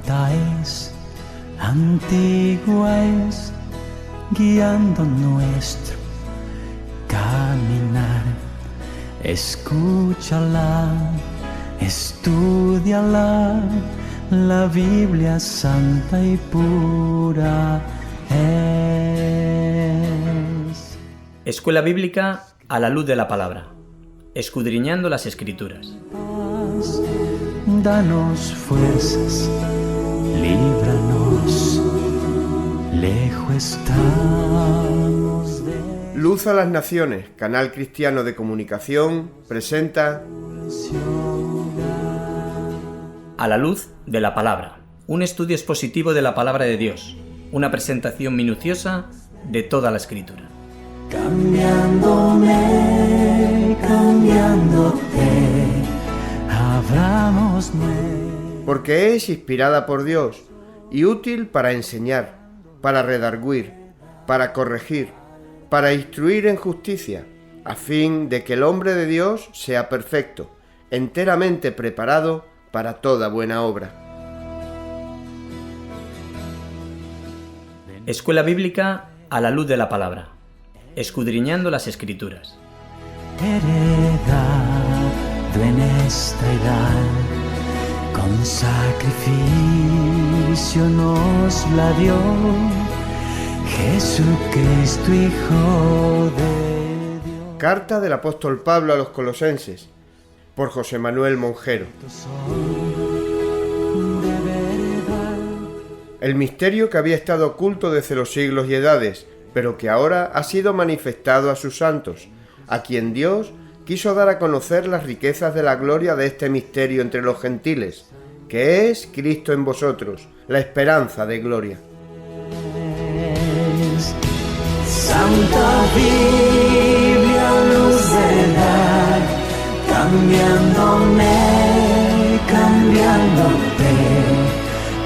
Santa es, antigua es, guiando nuestro caminar. Escúchala, estúdiala, la Biblia santa y pura es. Escuela Bíblica a la luz de la palabra, escudriñando las Escrituras. Danos fuerzas, líbranos, lejos estamos de... Luz a las Naciones, canal cristiano de comunicación, presenta A la luz de la palabra, un estudio expositivo de la palabra de Dios, una presentación minuciosa de toda la Escritura. Cambiándome, cambiándote, abramos nuevo. porque es inspirada por Dios y útil para enseñar, para redarguir, para corregir, para instruir en justicia, a fin de que el hombre de Dios sea perfecto, enteramente preparado para toda buena obra. Escuela Bíblica a la luz de la palabra, escudriñando las Escrituras. Heredado en esta edad, con sacrificio nos la dio Jesucristo, Hijo de Dios. Carta del apóstol Pablo a los Colosenses, por José Manuel Monjero. El misterio que había estado oculto desde los siglos y edades, pero que ahora ha sido manifestado a sus santos, a quien Dios quiso dar a conocer las riquezas de la gloria de este misterio entre los gentiles, que es Cristo en vosotros, la esperanza de gloria. Santa Biblia, luz de dar, cambiándome, cambiándote,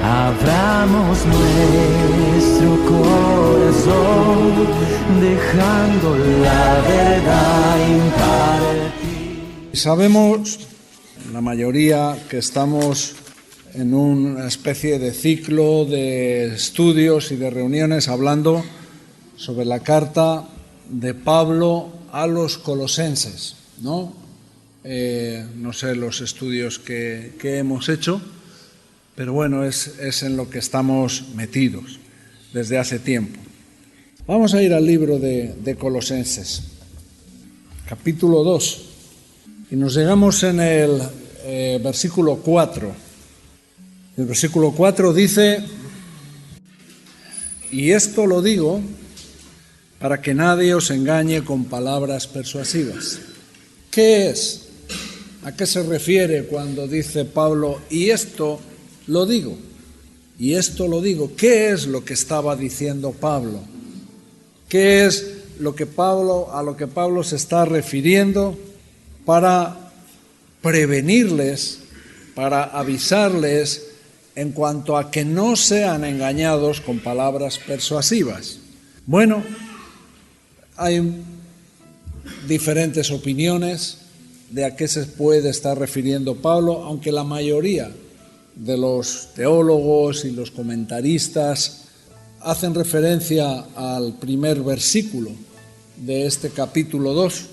abramos nuestro corazón, dejando la verdad impartir. Sabemos, la mayoría, que estamos en una especie de ciclo de estudios y de reuniones hablando sobre la carta de Pablo a los colosenses, ¿no? No sé los estudios que hemos hecho, pero bueno, es en lo que estamos metidos desde hace tiempo. Vamos a ir al libro de Colosenses, capítulo 2, y nos llegamos en el versículo 4. El versículo 4 dice: y esto lo digo para que nadie os engañe con palabras persuasivas. ¿Qué es? ¿A qué se refiere cuando dice Pablo, y esto lo digo? Y esto lo digo. ¿Qué es lo que estaba diciendo Pablo? ¿Qué es a lo que Pablo se está refiriendo para prevenirles, para avisarles en cuanto a que no sean engañados con palabras persuasivas? Bueno, hay diferentes opiniones de a qué se puede estar refiriendo Pablo, aunque la mayoría de los teólogos y los comentaristas hacen referencia al primer versículo de este capítulo 2,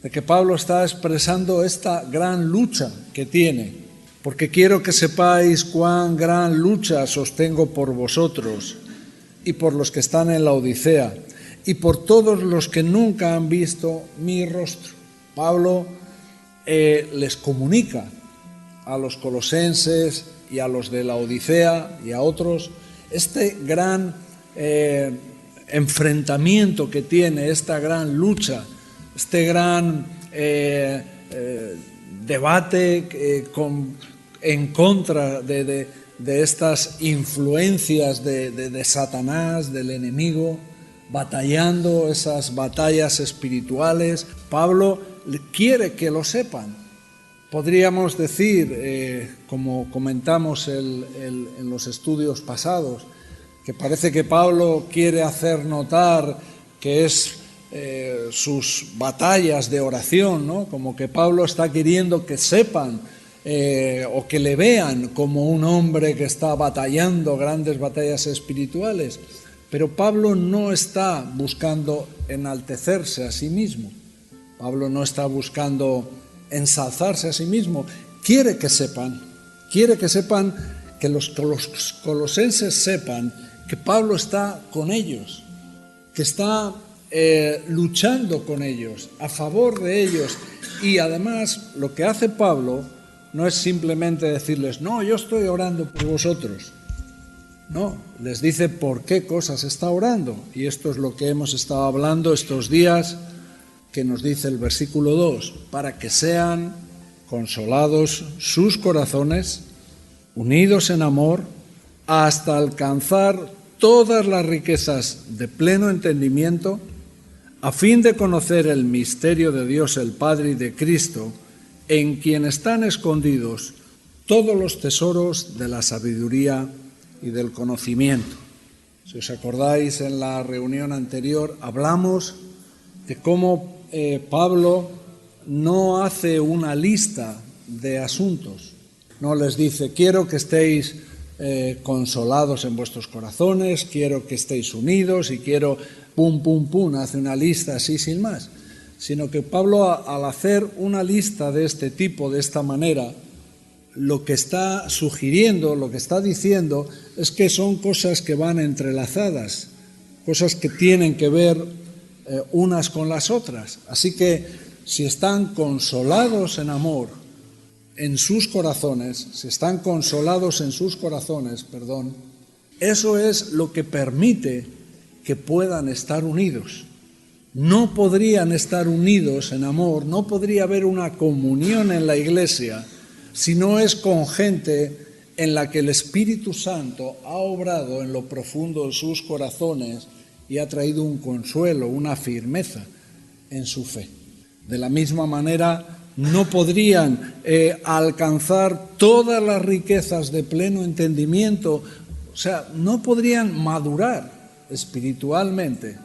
de que Pablo está expresando esta gran lucha que tiene, porque quiero que sepáis cuán gran lucha sostengo por vosotros y por los que están en la Odisea y por todos los que nunca han visto mi rostro. Pablo les comunica a los colosenses y a los de la Odisea y a otros este gran enfrentamiento que tiene, esta gran lucha, este gran debate en contra de estas influencias de Satanás, del enemigo, batallando esas batallas espirituales. Pablo quiere que lo sepan. Podríamos decir, como comentamos en los estudios pasados, que parece que Pablo quiere hacer notar que es sus batallas de oración, ¿no? Como que Pablo está queriendo que sepan o que le vean como un hombre que está batallando grandes batallas espirituales. Pero Pablo no está buscando enaltecerse a sí mismo. Pablo no está buscando ensalzarse a sí mismo. Quiere que sepan, que los colosenses sepan que Pablo está con ellos, que está luchando con ellos, a favor de ellos. Y además lo que hace Pablo no es simplemente decirles, no, yo estoy orando por vosotros. No, les dice por qué cosas está orando. Y esto es lo que hemos estado hablando estos días, que nos dice el versículo 2, para que sean consolados sus corazones, unidos en amor, hasta alcanzar todas las riquezas de pleno entendimiento, a fin de conocer el misterio de Dios el Padre y de Cristo, en quien están escondidos todos los tesoros de la sabiduría y del conocimiento. Si os acordáis, en la reunión anterior hablamos de cómo Pablo no hace una lista de asuntos. No les dice, quiero que estéis consolados en vuestros corazones, quiero que estéis unidos y quiero pum, pum, pum, hace una lista así sin más. Sino que Pablo, al hacer una lista de este tipo, de esta manera, lo que está sugiriendo, lo que está diciendo, es que son cosas que van entrelazadas, cosas que tienen que ver unas con las otras. Así que si están consolados en amor en sus corazones, eso es lo que permite que puedan estar unidos. No podrían estar unidos en amor, no podría haber una comunión en la Iglesia si no es con gente en la que el Espíritu Santo ha obrado en lo profundo de sus corazones y ha traído un consuelo, una firmeza en su fe. De la misma manera, no podrían alcanzar todas las riquezas de pleno entendimiento, o sea, no podrían madurar espiritualmente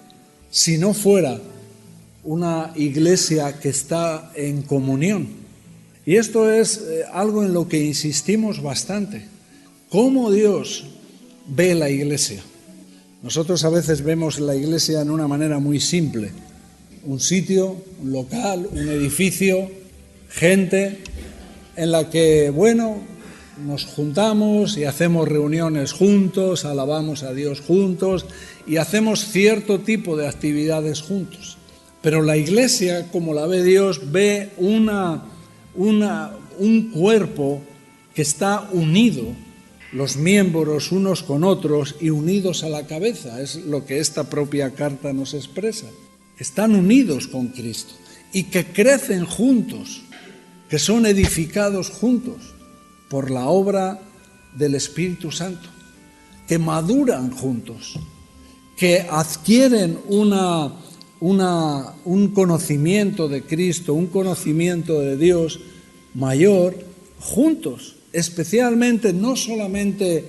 si no fuera una iglesia que está en comunión. Y esto es algo en lo que insistimos bastante. ¿Cómo Dios ve la iglesia? Nosotros a veces vemos la iglesia en una manera muy simple. Un sitio, un local, un edificio, gente en la que, bueno, nos juntamos y hacemos reuniones juntos, alabamos a Dios juntos y hacemos cierto tipo de actividades juntos. Pero la iglesia, como la ve Dios, ve un cuerpo que está unido, los miembros unos con otros y unidos a la cabeza. Es lo que esta propia carta nos expresa. Están unidos con Cristo y que crecen juntos, que son edificados juntos por la obra del Espíritu Santo, que maduran juntos, que adquieren un conocimiento de Cristo, un conocimiento de Dios mayor juntos, especialmente no solamente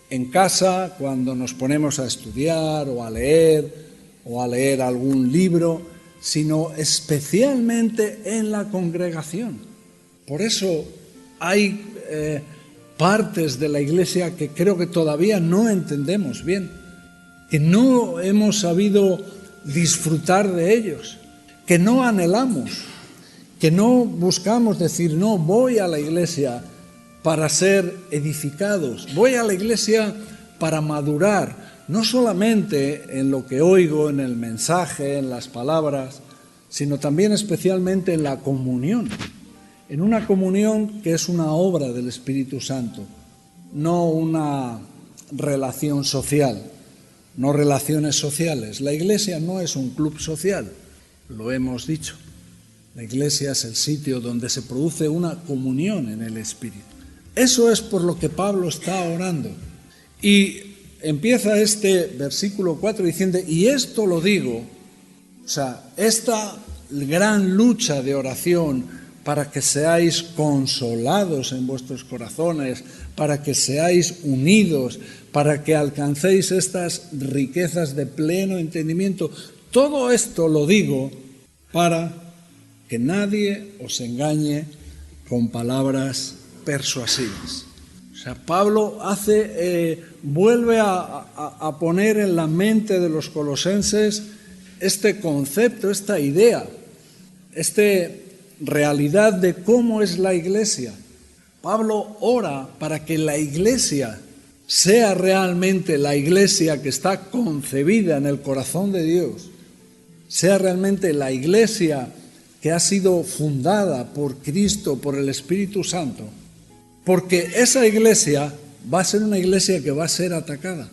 en casa cuando nos ponemos a estudiar o a leer algún libro, sino especialmente en la congregación. Por eso hay partes de la Iglesia que creo que todavía no entendemos bien, que no hemos sabido disfrutar de ellos, que no anhelamos, que no buscamos decir, no, voy a la iglesia para ser edificados, voy a la iglesia para madurar, no solamente en lo que oigo, en el mensaje, en las palabras, sino también especialmente en la comunión, en una comunión que es una obra del Espíritu Santo, no una relación social, no relaciones sociales. La iglesia no es un club social, lo hemos dicho. La iglesia es el sitio donde se produce una comunión en el Espíritu. Eso es por lo que Pablo está orando. Y empieza este versículo 4 diciendo, y esto lo digo, o sea, esta gran lucha de oración para que seáis consolados en vuestros corazones, para que seáis unidos, para que alcancéis estas riquezas de pleno entendimiento. Todo esto lo digo para que nadie os engañe con palabras persuasivas. O sea, Pablo vuelve a poner en la mente de los colosenses este concepto, esta idea, esta realidad de cómo es la iglesia. Pablo ora para que la iglesia sea realmente la iglesia que está concebida en el corazón de Dios, sea realmente la iglesia que ha sido fundada por Cristo, por el Espíritu Santo, porque esa iglesia va a ser una iglesia que va a ser atacada,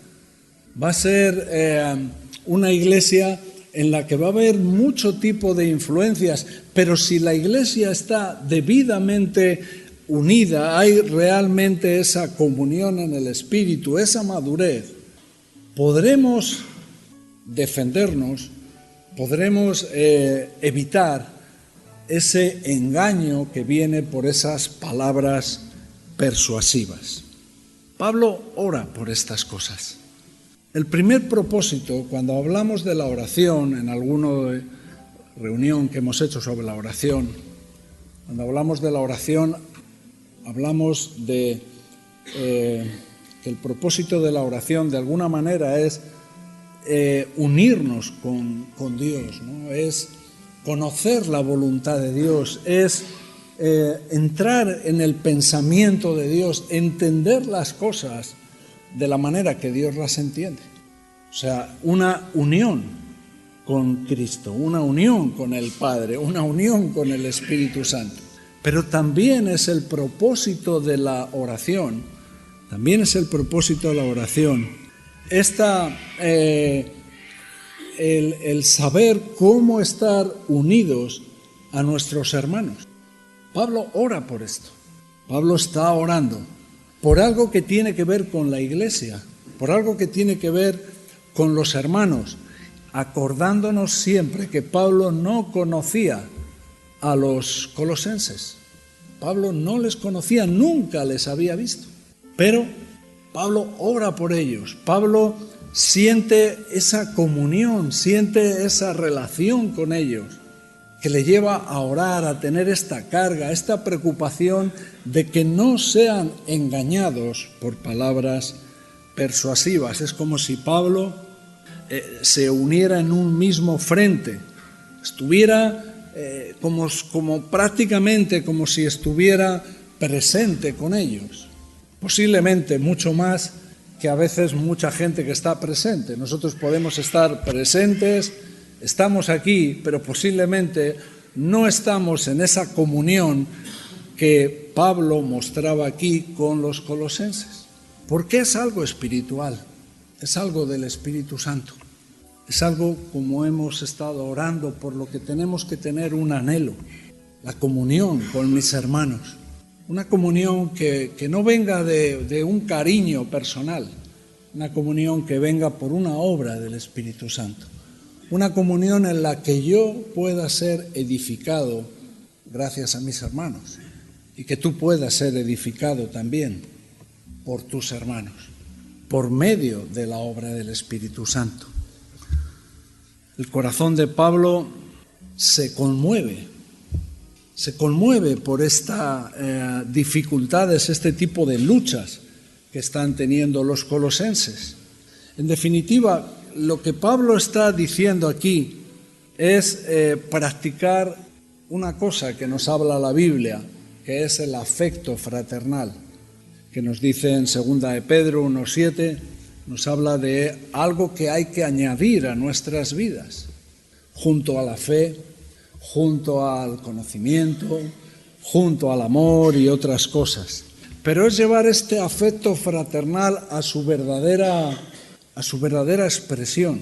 va a ser una iglesia en la que va a haber mucho tipo de influencias, pero si la iglesia está debidamente unida, hay realmente esa comunión en el Espíritu, esa madurez, podremos defendernos, podremos evitar ese engaño que viene por esas palabras persuasivas. Pablo ora por estas cosas. El primer propósito, cuando hablamos de la oración, en alguna reunión que hemos hecho sobre la oración, cuando hablamos de la oración, hablamos de que el propósito de la oración de alguna manera es unirnos con Dios, ¿no? Es conocer la voluntad de Dios, es entrar en el pensamiento de Dios, entender las cosas de la manera que Dios las entiende. O sea, una unión con Cristo, una unión con el Padre, una unión con el Espíritu Santo. Pero también es el propósito de la oración, el saber cómo estar unidos a nuestros hermanos. Pablo ora por esto. Pablo está orando por algo que tiene que ver con la iglesia, por algo que tiene que ver con los hermanos, acordándonos siempre que Pablo no conocía a los colosenses. Pablo no les conocía, nunca les había visto. Pero Pablo ora por ellos. Pablo siente esa comunión, siente esa relación con ellos, que le lleva a orar, a tener esta carga, esta preocupación de que no sean engañados por palabras persuasivas. Es como si Pablo se uniera en un mismo frente, estuviera prácticamente como si estuviera presente con ellos. Posiblemente mucho más que a veces mucha gente que está presente. Nosotros podemos estar presentes, estamos aquí, pero posiblemente no estamos en esa comunión que Pablo mostraba aquí con los colosenses. Porque es algo espiritual, es algo del Espíritu Santo. Es algo, como hemos estado orando, por lo que tenemos que tener un anhelo, la comunión con mis hermanos. Una comunión que no venga de un cariño personal, una comunión que venga por una obra del Espíritu Santo. Una comunión en la que yo pueda ser edificado gracias a mis hermanos y que tú puedas ser edificado también por tus hermanos, por medio de la obra del Espíritu Santo. El corazón de Pablo se conmueve por estas dificultades, este tipo de luchas que están teniendo los colosenses. En definitiva, lo que Pablo está diciendo aquí es practicar una cosa que nos habla la Biblia, que es el afecto fraternal, que nos dice en 2 de Pedro 1:7, nos habla de algo que hay que añadir a nuestras vidas, junto a la fe, junto al conocimiento, junto al amor y otras cosas. Pero es llevar este afecto fraternal a su verdadera expresión.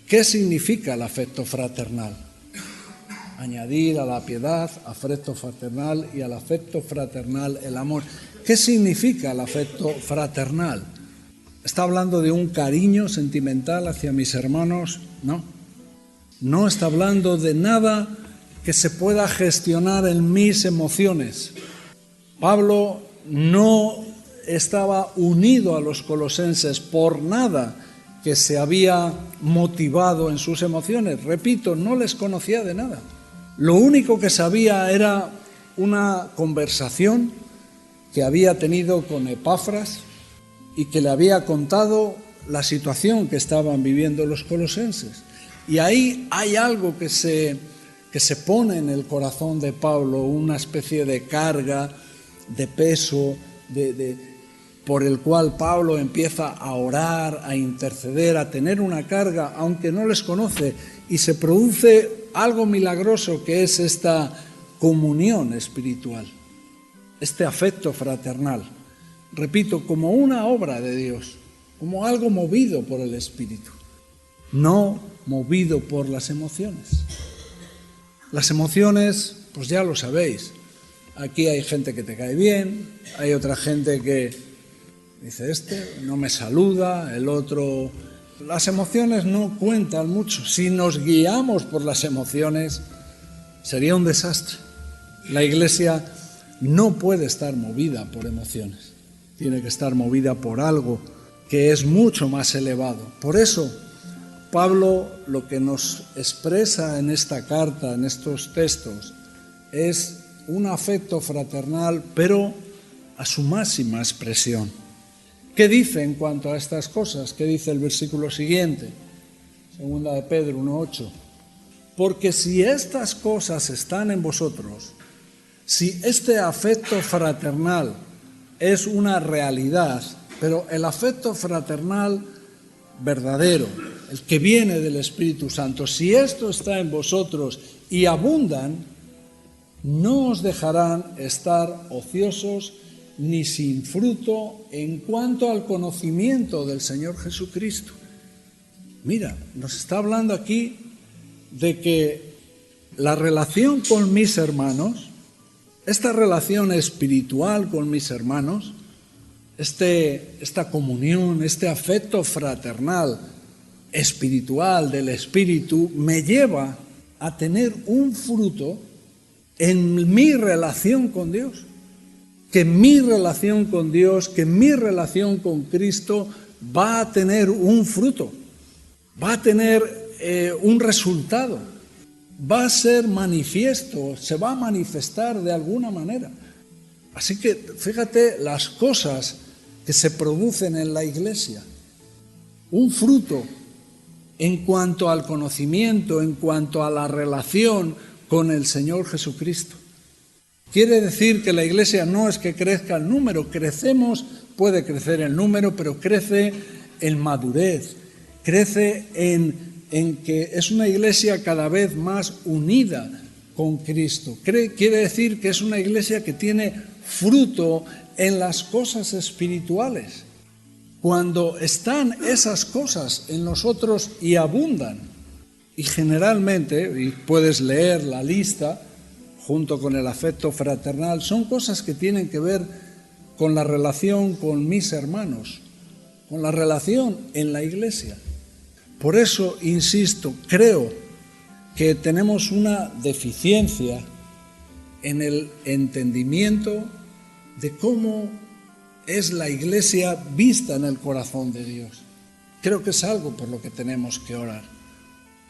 ¿Qué significa el afecto fraternal? Añadir a la piedad, afecto fraternal, y al afecto fraternal el amor. ¿Qué significa el afecto fraternal? ¿Está hablando de un cariño sentimental hacia mis hermanos? No. No está hablando de nada que se pueda gestionar en mis emociones. Pablo no estaba unido a los colosenses por nada que se había motivado en sus emociones. Repito, no les conocía de nada. Lo único que sabía era una conversación que había tenido con Epafras y que le había contado la situación que estaban viviendo los colosenses. Y ahí hay algo que se pone en el corazón de Pablo, una especie de carga, de peso, por el cual Pablo empieza a orar, a interceder, a tener una carga, aunque no les conoce, y se produce algo milagroso que es esta comunión espiritual, este afecto fraternal. Repito, como una obra de Dios, como algo movido por el Espíritu, no movido por las emociones. Las emociones, pues ya lo sabéis, aquí hay gente que te cae bien, hay otra gente que dice, no me saluda, el otro. Las emociones no cuentan mucho. Si nos guiamos por las emociones, sería un desastre. La Iglesia no puede estar movida por emociones, tiene que estar movida por algo que es mucho más elevado. Por eso, Pablo lo que nos expresa en esta carta, en estos textos, es un afecto fraternal, pero a su máxima expresión. ¿Qué dice en cuanto a estas cosas? ¿Qué dice el versículo siguiente? Segunda de Pedro 1:8. Porque si estas cosas están en vosotros, si este afecto fraternal es una realidad, pero el afecto fraternal verdadero, el que viene del Espíritu Santo, si esto está en vosotros y abundan, no os dejarán estar ociosos ni sin fruto en cuanto al conocimiento del Señor Jesucristo. Mira, nos está hablando aquí de que la relación con mis hermanos, esta relación espiritual con mis hermanos, esta comunión, este afecto fraternal espiritual del Espíritu, me lleva a tener un fruto en mi relación con Dios. Que mi relación con Dios, que mi relación con Cristo va a tener un fruto, va a tener un resultado, va a ser manifiesto, se va a manifestar de alguna manera. Así que fíjate las cosas que se producen en la Iglesia. Un fruto en cuanto al conocimiento, en cuanto a la relación con el Señor Jesucristo. Quiere decir que la Iglesia no es que crezca el número, puede crecer el número, pero crece en madurez, crece en que es una Iglesia cada vez más unida con Cristo. Quiere decir que es una Iglesia que tiene fruto en las cosas espirituales. Cuando están esas cosas en nosotros y abundan, y generalmente, y puedes leer la lista, junto con el afecto fraternal, son cosas que tienen que ver con la relación con mis hermanos, con la relación en la Iglesia. Por eso, insisto, creo que tenemos una deficiencia en el entendimiento de cómo es la Iglesia vista en el corazón de Dios. Creo que es algo por lo que tenemos que orar.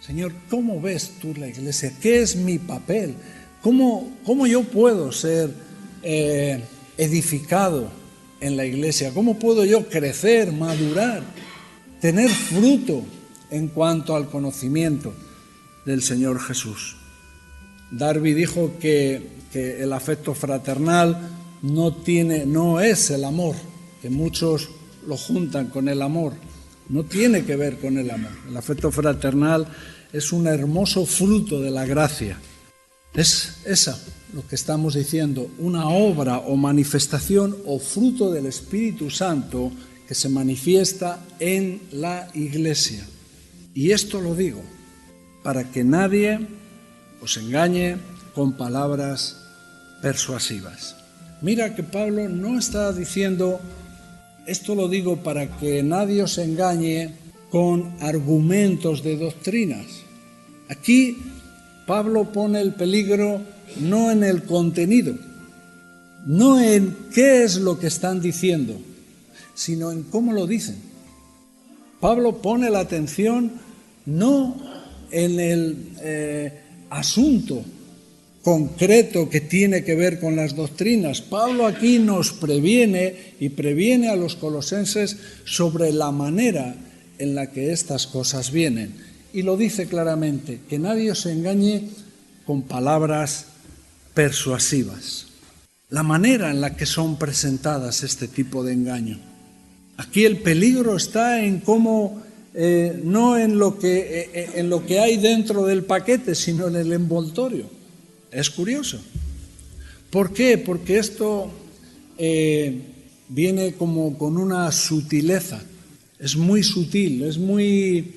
Señor, ¿cómo ves tú la Iglesia? ¿Qué es mi papel? ¿Cómo yo puedo ser edificado en la Iglesia? ¿Cómo puedo yo crecer, madurar, tener fruto en cuanto al conocimiento del Señor Jesús? Darby dijo que el afecto fraternal no es el amor, que muchos lo juntan con el amor. No tiene que ver con el amor. El afecto fraternal es un hermoso fruto de la gracia. Es esa lo que estamos diciendo, una obra o manifestación o fruto del Espíritu Santo que se manifiesta en la Iglesia. Y esto lo digo para que nadie os engañe con palabras persuasivas. Mira que Pablo no está diciendo, esto lo digo para que nadie os engañe con argumentos de doctrinas. Aquí Pablo pone el peligro no en el contenido, no en qué es lo que están diciendo, sino en cómo lo dicen. Pablo pone la atención no en el asunto concreto que tiene que ver con las doctrinas. Pablo aquí nos previene y previene a los colosenses sobre la manera en la que estas cosas vienen. Y lo dice claramente, que nadie os engañe con palabras persuasivas. La manera en la que son presentadas este tipo de engaño. Aquí el peligro está en cómo, no en lo que hay dentro del paquete, sino en el envoltorio. Es curioso. ¿Por qué? Porque esto viene como con una sutileza. Es muy sutil, es muy,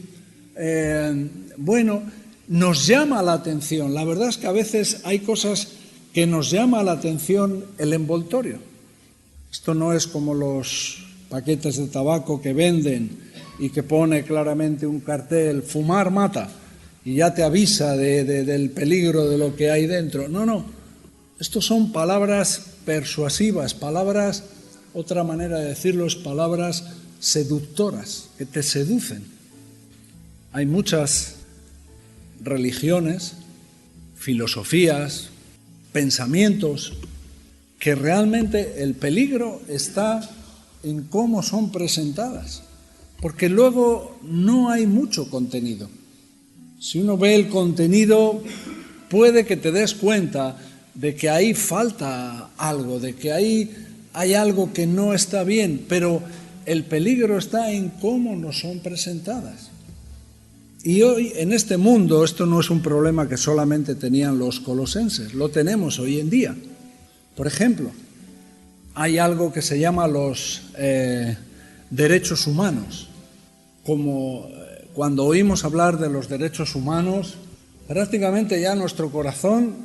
nos llama la atención. La verdad es que a veces hay cosas que nos llama la atención el envoltorio. Esto no es como los paquetes de tabaco que venden y que pone claramente un cartel, fumar mata, y ya te avisa del peligro de lo que hay dentro. No. Estos son palabras persuasivas, palabras, otra manera de decirlo es palabras seductoras, que te seducen. Hay muchas religiones, filosofías, pensamientos, que realmente el peligro está en cómo son presentadas, porque luego no hay mucho contenido. Si uno ve el contenido, puede que te des cuenta de que ahí falta algo, de que ahí hay algo que no está bien, pero el peligro está en cómo nos son presentadas. Y hoy, en este mundo, esto no es un problema que solamente tenían los colosenses, lo tenemos hoy en día. Por ejemplo, hay algo que se llama los derechos humanos. Como cuando oímos hablar de los derechos humanos, prácticamente ya nuestro corazón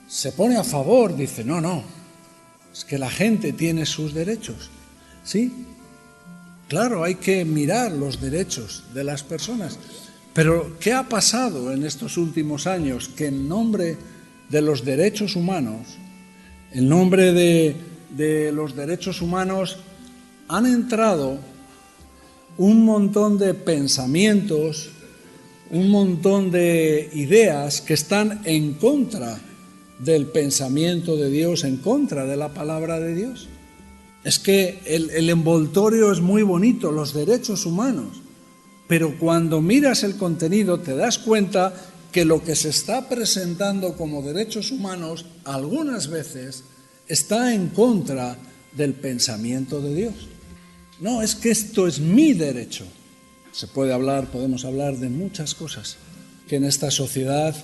se pone a favor, dice, no, es que la gente tiene sus derechos. ¿Sí? Claro, hay que mirar los derechos de las personas. Pero, ¿qué ha pasado en estos últimos años? Que en nombre de los derechos humanos, en nombre de los derechos humanos, han entrado un montón de pensamientos, un montón de ideas que están en contra del pensamiento de Dios, en contra de la palabra de Dios. Es que el envoltorio es muy bonito, los derechos humanos. Pero cuando miras el contenido te das cuenta que lo que se está presentando como derechos humanos algunas veces está en contra del pensamiento de Dios. No, es que esto es mi derecho. Podemos hablar de muchas cosas que en esta sociedad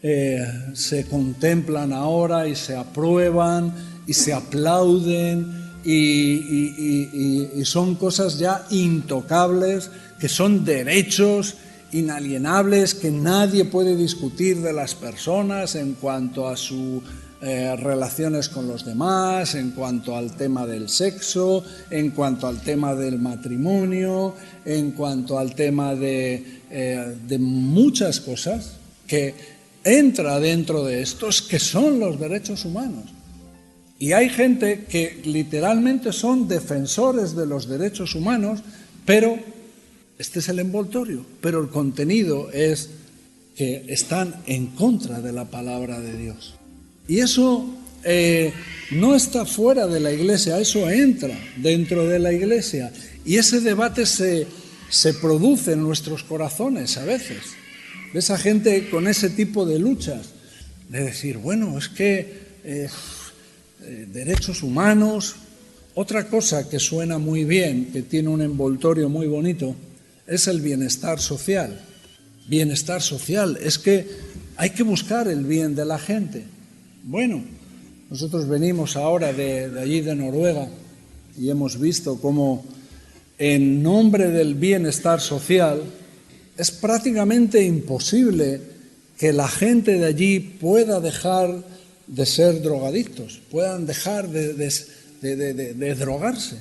se contemplan ahora y se aprueban y se aplauden y son cosas ya intocables, que son derechos inalienables que nadie puede discutir de las personas en cuanto a sus relaciones con los demás, en cuanto al tema del sexo, en cuanto al tema del matrimonio, en cuanto al tema de muchas cosas que entra dentro de estos, que son los derechos humanos. Y hay gente que literalmente son defensores de los derechos humanos, pero este es el envoltorio, pero el contenido es que están en contra de la palabra de Dios. Y eso no está fuera de la iglesia, eso entra dentro de la iglesia. Y ese debate se produce en nuestros corazones a veces. De esa gente con ese tipo de luchas, de decir, bueno, es que derechos humanos. Otra cosa que suena muy bien, que tiene un envoltorio muy bonito, es el bienestar social. Bienestar social, es que hay que buscar el bien de la gente. Bueno, nosotros venimos ahora de allí de Noruega y hemos visto cómo en nombre del bienestar social es prácticamente imposible que la gente de allí pueda dejar de ser drogadictos, puedan dejar de drogarse,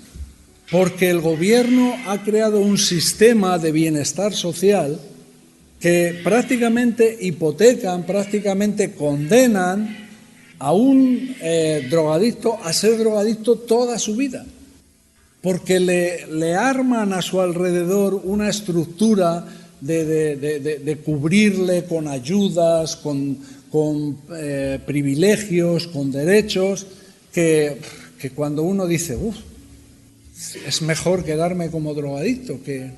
porque el gobierno ha creado un sistema de bienestar social que prácticamente hipotecan, prácticamente condenan a un drogadicto a ser drogadicto toda su vida, porque le arman a su alrededor una estructura de cubrirle con ayudas, con con privilegios, con derechos, que cuando uno dice, es mejor quedarme como drogadicto, que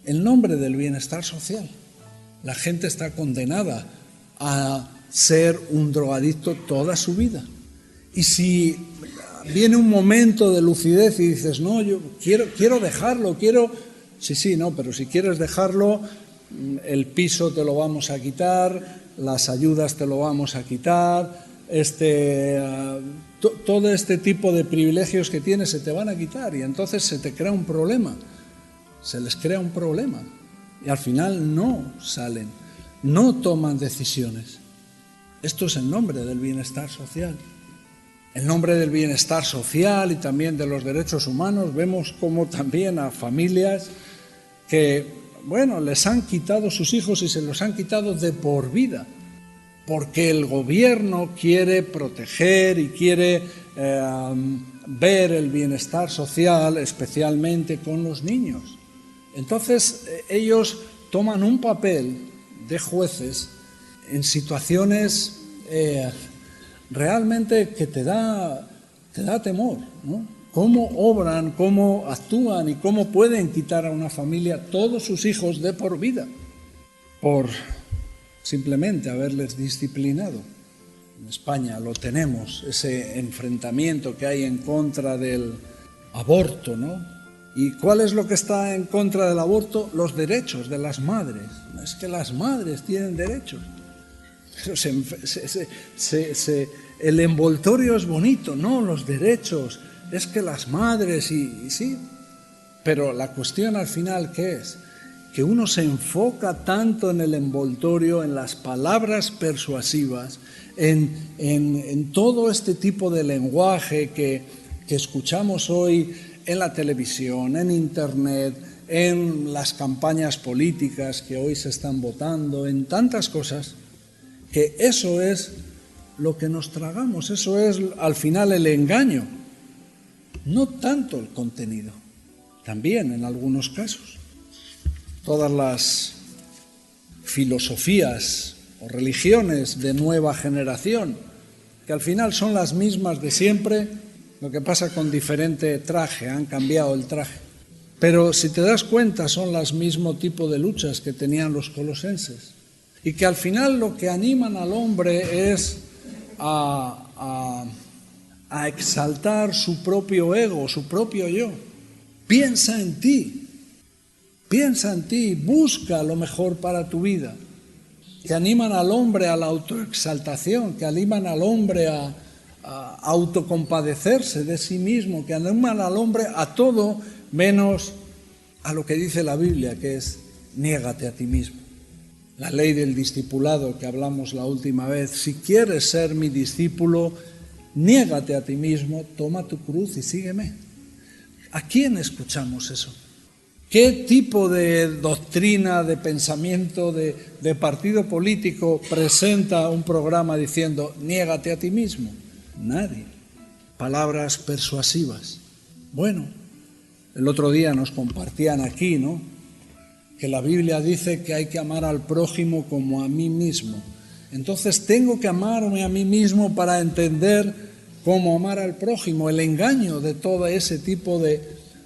en nombre del bienestar social. La gente está condenada a ser un drogadicto toda su vida. Y si viene un momento de lucidez y dices, no, yo quiero dejarlo, pero si quieres dejarlo, el piso te lo vamos a quitar, las ayudas te lo vamos a quitar, todo este tipo de privilegios que tienes se te van a quitar, y entonces se te crea un problema, se les crea un problema, y al final no salen, no toman decisiones. Esto es en nombre del bienestar social. En nombre del bienestar social y también de los derechos humanos, vemos como también a familias que, les han quitado sus hijos y se los han quitado de por vida, porque el gobierno quiere proteger y quiere ver el bienestar social, especialmente con los niños. Entonces, ellos toman un papel de jueces en situaciones realmente que te da temor, ¿no? Cómo obran, cómo actúan y cómo pueden quitar a una familia todos sus hijos de por vida por simplemente haberles disciplinado. En España lo tenemos, ese enfrentamiento que hay en contra del aborto, ¿no? ¿Y cuál es lo que está en contra del aborto? Los derechos de las madres. Es que las madres tienen derechos. El envoltorio es bonito, no, los derechos, es que las madres y sí, pero la cuestión al final, ¿qué es? Que uno se enfoca tanto en el envoltorio, en las palabras persuasivas, en todo este tipo de lenguaje que escuchamos hoy en la televisión, en internet, en las campañas políticas que hoy se están votando, en tantas cosas, que eso es lo que nos tragamos, eso es al final el engaño, no tanto el contenido, también en algunos casos. Todas las filosofías o religiones de nueva generación, que al final son las mismas de siempre, lo que pasa con diferente traje, han cambiado el traje. Pero si te das cuenta, son los mismo tipo de luchas que tenían los colosenses. Y que al final lo que animan al hombre es a exaltar su propio ego, su propio yo. Piensa en ti, busca lo mejor para tu vida. Que animan al hombre a la autoexaltación, que animan al hombre a autocompadecerse de sí mismo, que animan al hombre a todo menos a lo que dice la Biblia, que es niégate a ti mismo. La ley del discipulado que hablamos la última vez, si quieres ser mi discípulo, niégate a ti mismo, toma tu cruz y sígueme. ¿A quién escuchamos eso? ¿Qué tipo de doctrina, de pensamiento, de partido político presenta un programa diciendo niégate a ti mismo? Nadie. Palabras persuasivas. Bueno, el otro día nos compartían aquí, ¿no?, que la Biblia dice que hay que amar al prójimo como a mí mismo. Entonces tengo que amarme a mí mismo para entender cómo amar al prójimo, el engaño de todo ese tipo de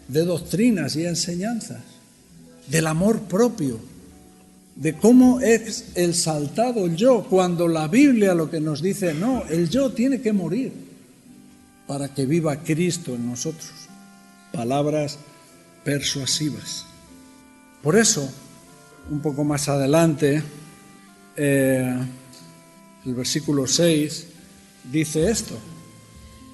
doctrinas y enseñanzas, del amor propio, de cómo es exaltado el yo, cuando la Biblia lo que nos dice, no, el yo tiene que morir para que viva Cristo en nosotros. Palabras persuasivas. Por eso, un poco más adelante, el versículo 6 dice esto: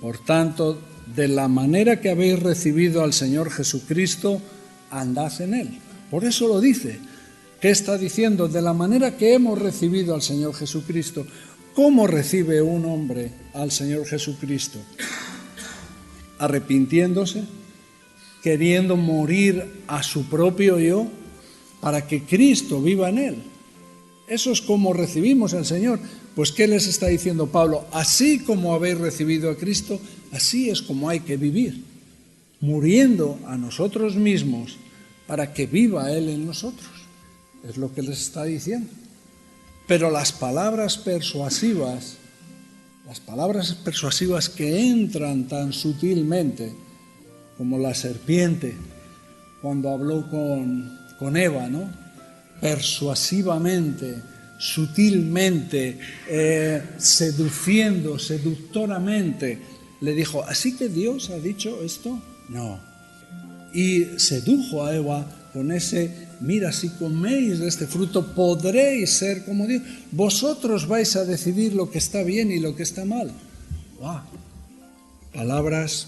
por tanto, de la manera que habéis recibido al Señor Jesucristo, andad en Él. Por eso lo dice. ¿Qué está diciendo? De la manera que hemos recibido al Señor Jesucristo. ¿Cómo recibe un hombre al Señor Jesucristo? Arrepintiéndose, queriendo morir a su propio yo, para que Cristo viva en él. Eso es como recibimos al Señor. Pues ¿qué les está diciendo Pablo? Así como habéis recibido a Cristo, así es como hay que vivir, muriendo a nosotros mismos para que viva Él en nosotros. Es lo que les está diciendo. Pero las palabras persuasivas que entran tan sutilmente, como la serpiente cuando habló con Eva, ¿no? Persuasivamente, sutilmente, seductoramente, le dijo, ¿así que Dios ha dicho esto? No. Y sedujo a Eva con ese, mira, si coméis de este fruto podréis ser como Dios. Vosotros vais a decidir lo que está bien y lo que está mal. ¡Wow! Palabras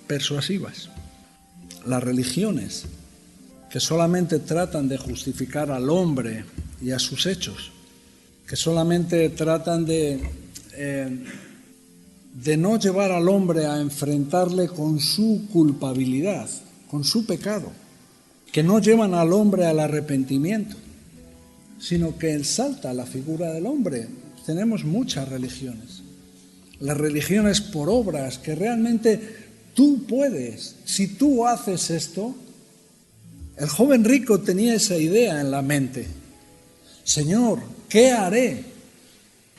persuasivas. Las religiones que solamente tratan de justificar al hombre y a sus hechos, que solamente tratan de no llevar al hombre a enfrentarle con su culpabilidad, con su pecado, que no llevan al hombre al arrepentimiento, sino que exalta la figura del hombre. Tenemos muchas religiones. Las religiones por obras, que realmente tú puedes, si tú haces esto. El joven rico tenía esa idea en la mente. Señor, ¿qué haré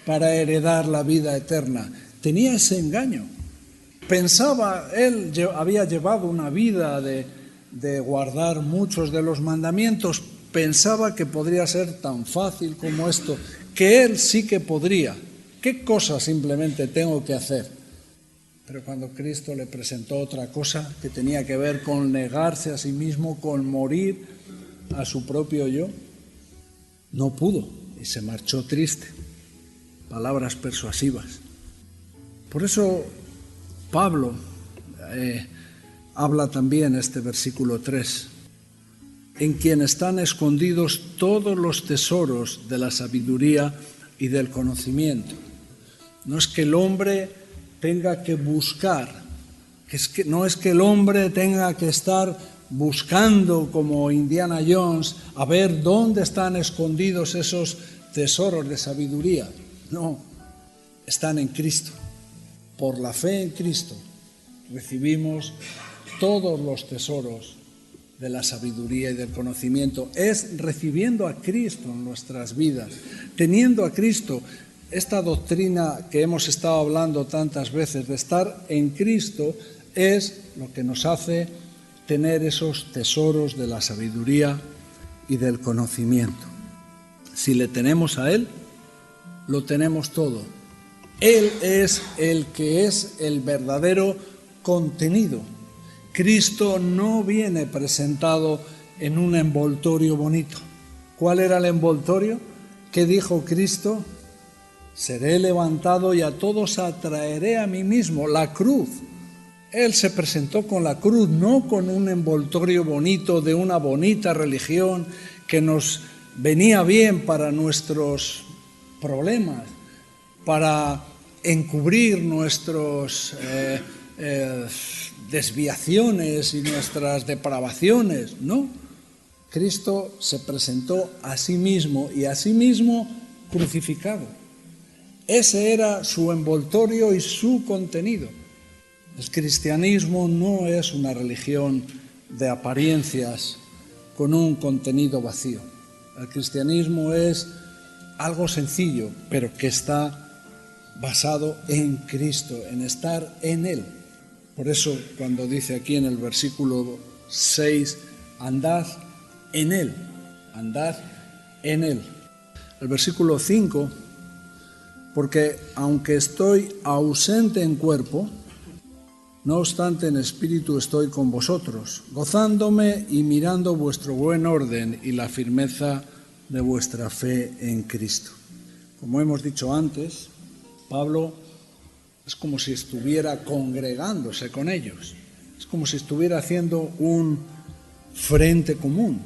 para heredar la vida eterna? Tenía ese engaño. Pensaba, él había llevado una vida de guardar muchos de los mandamientos, pensaba que podría ser tan fácil como esto, que él sí que podría. ¿Qué cosa simplemente tengo que hacer? Pero cuando Cristo le presentó otra cosa que tenía que ver con negarse a sí mismo, con morir a su propio yo, no pudo y se marchó triste. Palabras persuasivas. Por eso Pablo habla también este versículo 3, en quien están escondidos todos los tesoros de la sabiduría y del conocimiento. No es que el hombre tenga que buscar, no es que el hombre tenga que estar buscando como Indiana Jones a ver dónde están escondidos esos tesoros de sabiduría. No, están en Cristo. Por la fe en Cristo recibimos todos los tesoros de la sabiduría y del conocimiento. Es recibiendo a Cristo en nuestras vidas, teniendo a Cristo. Esta doctrina que hemos estado hablando tantas veces de estar en Cristo es lo que nos hace tener esos tesoros de la sabiduría y del conocimiento. Si le tenemos a Él, lo tenemos todo. Él es el que es el verdadero contenido. Cristo no viene presentado en un envoltorio bonito. ¿Cuál era el envoltorio? ¿Qué dijo Cristo? Seré levantado y a todos atraeré a mí mismo. La cruz. Él se presentó con la cruz, no con un envoltorio bonito de una bonita religión que nos venía bien para nuestros problemas, para encubrir nuestras desviaciones y nuestras depravaciones. No, Cristo se presentó a sí mismo y a sí mismo crucificado. Ese era su envoltorio y su contenido. El cristianismo no es una religión de apariencias con un contenido vacío. El cristianismo es algo sencillo, pero que está basado en Cristo, en estar en Él. Por eso, cuando dice aquí en el versículo 6, andad en Él, andad en Él. El versículo 5, porque aunque estoy ausente en cuerpo, no obstante en espíritu estoy con vosotros, gozándome y mirando vuestro buen orden y la firmeza de vuestra fe en Cristo. Como hemos dicho antes, Pablo es como si estuviera congregándose con ellos, es como si estuviera haciendo un frente común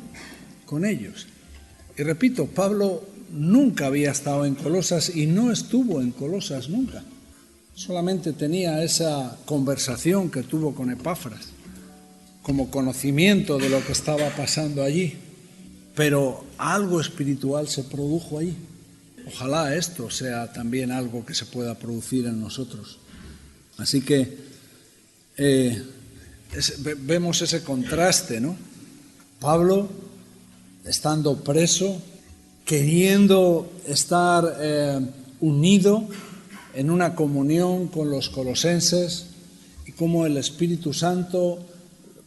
con ellos. Y repito, Pablo nunca había estado en Colosas y no estuvo en Colosas nunca. Solamente tenía esa conversación que tuvo con Epáfras, como conocimiento de lo que estaba pasando allí. Pero algo espiritual se produjo allí. Ojalá esto sea también algo que se pueda producir en nosotros. Así que vemos ese contraste, ¿no? Pablo, estando preso, queriendo estar unido en una comunión con los colosenses y cómo el Espíritu Santo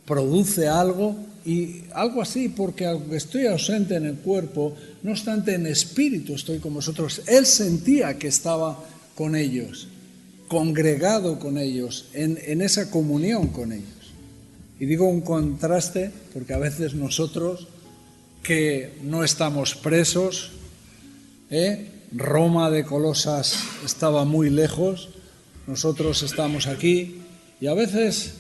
produce algo, y algo así, porque aunque estoy ausente en el cuerpo, no obstante en espíritu estoy con vosotros. Él sentía que estaba con ellos, congregado con ellos, en esa comunión con ellos. Y digo un contraste porque a veces nosotros que no estamos presos, Roma de Colosas estaba muy lejos, nosotros estamos aquí y a veces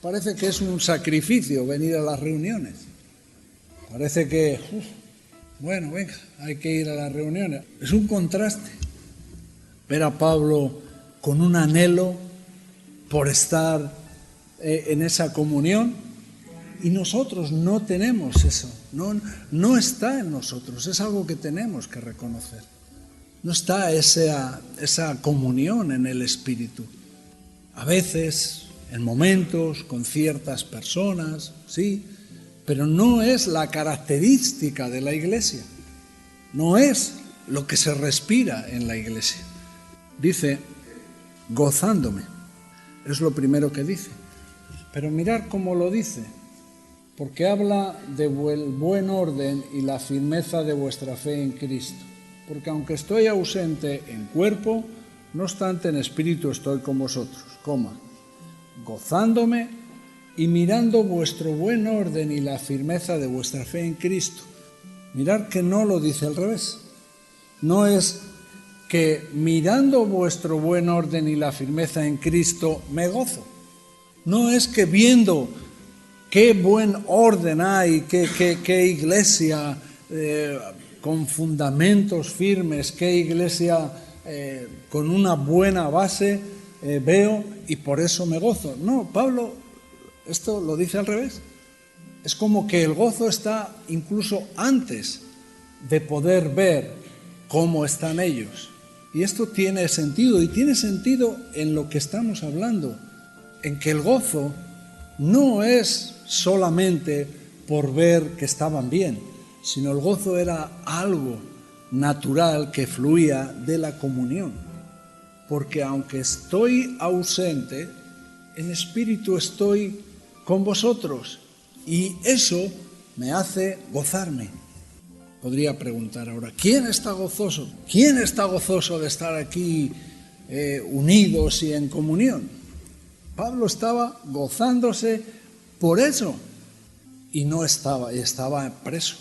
parece que es un sacrificio venir a las reuniones. Parece que, bueno, venga, hay que ir a las reuniones. Es un contraste ver a Pablo con un anhelo por estar en esa comunión, y nosotros no tenemos eso, no está en nosotros, es algo que tenemos que reconocer. No está esa comunión en el Espíritu. A veces, en momentos, con ciertas personas, sí, pero no es la característica de la Iglesia, no es lo que se respira en la Iglesia. Dice, gozándome, es lo primero que dice. Pero mirad cómo lo dice, porque habla de buen orden y la firmeza de vuestra fe en Cristo. Porque aunque estoy ausente en cuerpo, no obstante en espíritu estoy con vosotros, gozándome y mirando vuestro buen orden y la firmeza de vuestra fe en Cristo. Mirad que no lo dice al revés. No es que mirando vuestro buen orden y la firmeza en Cristo me gozo. No es que viendo qué buen orden hay, qué iglesia con fundamentos firmes, qué iglesia con una buena base veo y por eso me gozo. No, Pablo esto lo dice al revés. Es como que el gozo está incluso antes de poder ver cómo están ellos. Y esto tiene sentido, y tiene sentido en lo que estamos hablando, en que el gozo no es solamente por ver que estaban bien, sino el gozo era algo natural que fluía de la comunión. Porque aunque estoy ausente, en espíritu estoy con vosotros, y eso me hace gozarme. Podría preguntar ahora, ¿quién está gozoso? ¿Quién está gozoso de estar aquí unidos y en comunión? Pablo estaba gozándose por eso, y estaba preso,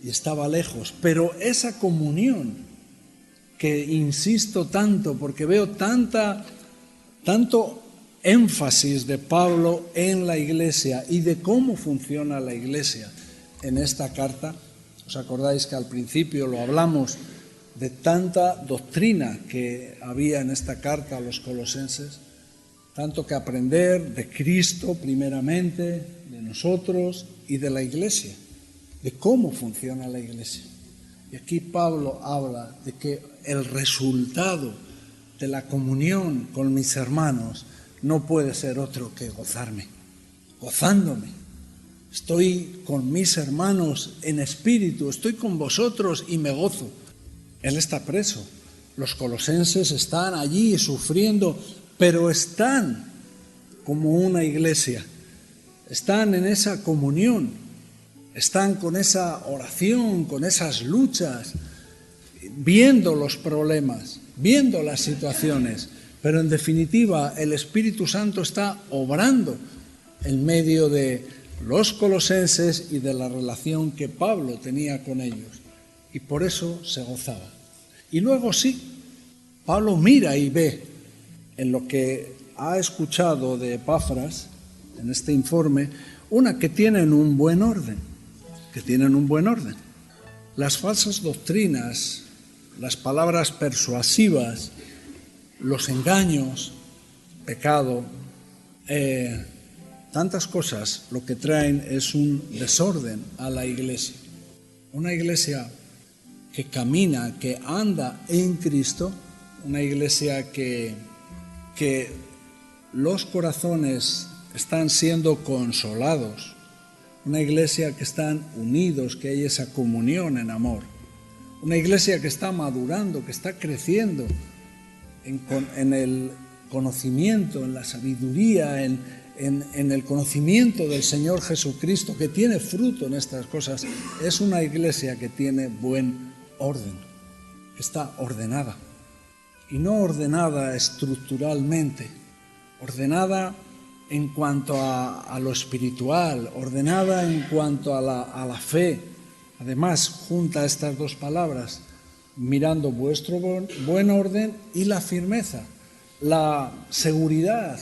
y estaba lejos. Pero esa comunión, que insisto tanto, porque veo tanto énfasis de Pablo en la iglesia y de cómo funciona la iglesia en esta carta. ¿Os acordáis que al principio lo hablamos de tanta doctrina que había en esta carta a los colosenses? Tanto que aprender de Cristo primeramente, de nosotros y de la iglesia, de cómo funciona la iglesia. Y aquí Pablo habla de que el resultado de la comunión con mis hermanos no puede ser otro que gozarme, gozándome. Estoy con mis hermanos en espíritu, estoy con vosotros y me gozo. Él está preso, los colosenses están allí sufriendo, pero están como una iglesia, están en esa comunión, están con esa oración, con esas luchas, viendo los problemas, viendo las situaciones, pero en definitiva el Espíritu Santo está obrando en medio de los colosenses y de la relación que Pablo tenía con ellos, y por eso se gozaba. Y luego sí, Pablo mira y ve en lo que ha escuchado de Epafras, en este informe, que tienen un buen orden, Las falsas doctrinas, las palabras persuasivas, los engaños, pecado, tantas cosas, lo que traen es un desorden a la iglesia. Una iglesia que camina, que anda en Cristo, una iglesia que los corazones están siendo consolados, una iglesia que están unidos, que hay esa comunión en amor. una iglesia que está madurando, que está creciendo en el conocimiento, en la sabiduría, en el conocimiento del Señor Jesucristo, que tiene fruto en estas cosas. Es una iglesia que tiene buen orden, está ordenada, y no ordenada estructuralmente, ordenada en cuanto a lo espiritual, ordenada en cuanto a la fe. Además, junta estas dos palabras, mirando vuestro buen orden y la firmeza, la seguridad,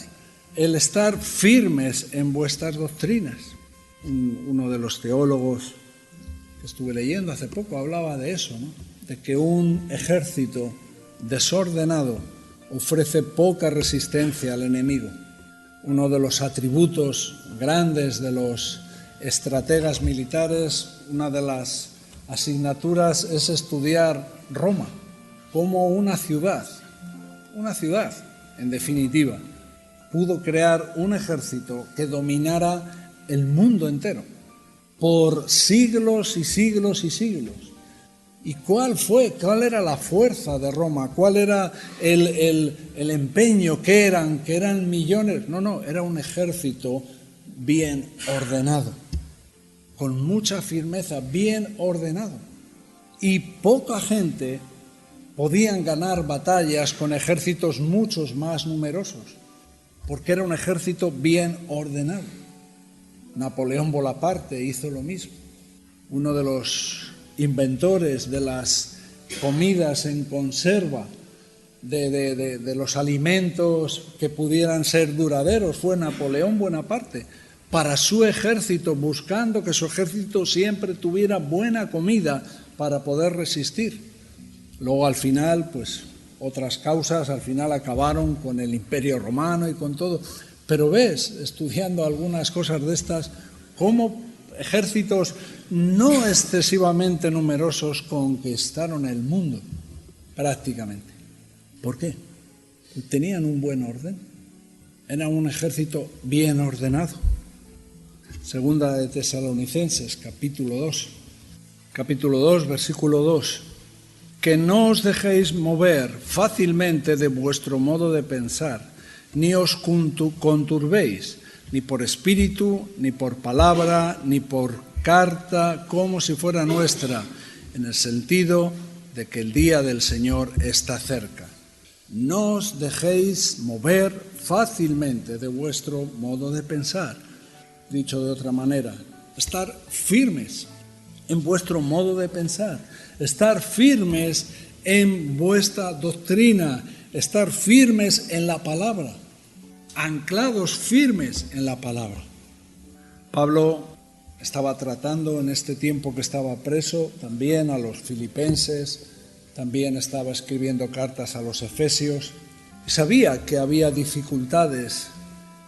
el estar firmes en vuestras doctrinas. Uno de los teólogos que estuve leyendo hace poco hablaba de eso, ¿no? De que un ejército desordenado ofrece poca resistencia al enemigo. Uno de los atributos grandes de los estrategas militares, una de las asignaturas es estudiar Roma como una ciudad, en definitiva, pudo crear un ejército que dominara el mundo entero por siglos y siglos y siglos. ¿Y cuál era la fuerza de Roma? ¿Cuál era el empeño? ¿Qué eran? ¿Que eran millones? No, era un ejército bien ordenado, con mucha firmeza, bien ordenado. Y poca gente podían ganar batallas con ejércitos muchos más numerosos, porque era un ejército bien ordenado. Napoleón Bonaparte hizo lo mismo. Uno de los inventores de las comidas en conserva, de los alimentos que pudieran ser duraderos, fue Napoleón Bonaparte, para su ejército, buscando que su ejército siempre tuviera buena comida para poder resistir. Luego al final, pues otras causas al final acabaron con el Imperio Romano y con todo. Pero ves, estudiando algunas cosas de estas, cómo ejércitos no excesivamente numerosos conquistaron el mundo, prácticamente. ¿Por qué? Tenían un buen orden. Era un ejército bien ordenado. Segunda de Tesalonicenses, capítulo 2. Capítulo 2, versículo 2. Que no os dejéis mover fácilmente de vuestro modo de pensar, ni os conturbéis, ni por espíritu, ni por palabra, ni por carta, como si fuera nuestra, en el sentido de que el día del Señor está cerca. No os dejéis mover fácilmente de vuestro modo de pensar. Dicho de otra manera, estar firmes en vuestro modo de pensar, estar firmes en vuestra doctrina, estar firmes en la palabra, anclados firmes en la palabra. Pablo estaba tratando en este tiempo que estaba preso también a los filipenses, también estaba escribiendo cartas a los efesios, y sabía que había dificultades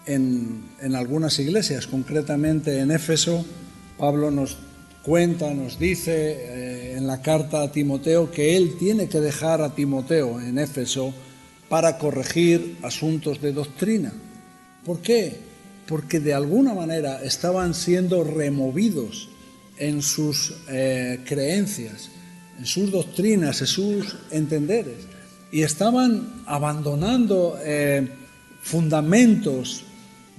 en algunas iglesias, concretamente en Éfeso. Pablo nos cuenta, nos dice en la carta a Timoteo que él tiene que dejar a Timoteo en Éfeso para corregir asuntos de doctrina. ¿Por qué? Porque de alguna manera estaban siendo removidos en sus creencias, en sus doctrinas, en sus entenderes, y estaban abandonando fundamentos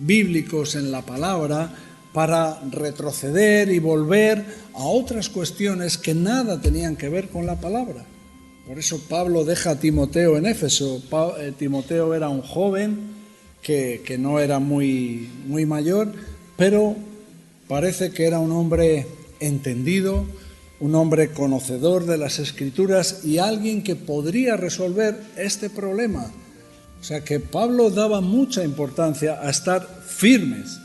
bíblicos en la palabra para retroceder y volver a otras cuestiones que nada tenían que ver con la palabra. Por eso Pablo deja a Timoteo en Éfeso. Timoteo era un joven que no era muy mayor, pero parece que era un hombre entendido, un hombre conocedor de las Escrituras y alguien que podría resolver este problema. O sea que Pablo daba mucha importancia a estar firmes